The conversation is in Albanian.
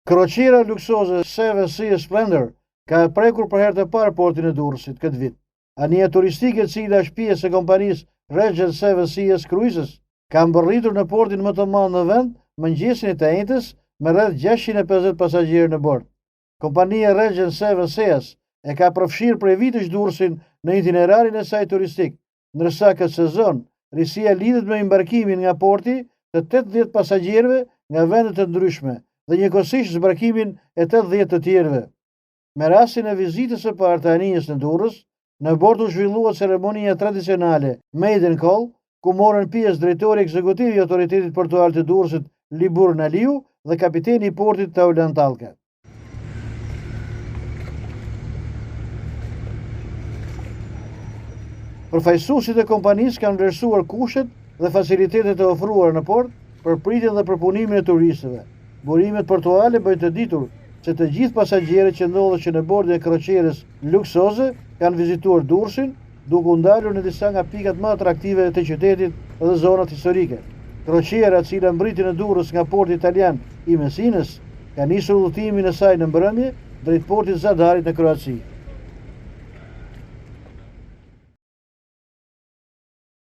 Crociera luksoze Seven Seas Splendor ka prekur për herë të parë portin e Durrësit këtë vit. Anija turistike e cila është pjesë e kompanisë Regent Seven Seas Cruises ka mbërritur në portin më të madh në vend mëngjesin e të njëjtës me rreth 650 pasagjerë në bord. Kompania Regent Seven Seas e ka përfshirë prej vitesh Durrësin në itinerarin e saj turistik, ndërsa këtë sezon risia lidhet me embarkimin nga porti të 80 pasagjerëve nga vende të ndryshme dhe njëkohësisht zbarkimin e 80 të tjerëve. Me rastin e vizitës së parë të Anijës në Durrës, në bord u zhvillua ceremonia tradicionale Maiden Call, ku morën pjesë drejtori ekzekutiv i Autoritetit Portuar të Durrësit Libur Naliu dhe kapiteni i portit Taulan Tallka. Përfaqësuesit e kompanisë kanë vlerësuar kushtet dhe facilitetet e ofruara në port për pritjen dhe përpunimin e turistëve. Burimet portuale bëjnë të ditur se të gjithë pasagjerët që ndodhen në bordin e crocierës luksoze kanë vizituar Durrësin, duke u ndalur në disa nga pikat më atraktive të qytetit dhe zonat historike. Crociera, e cila mbriti në Durrës nga porti italian i Messinës, ka nisur udhëtimin e saj në mbrëmje drejt portit Zadarit në Kroaci.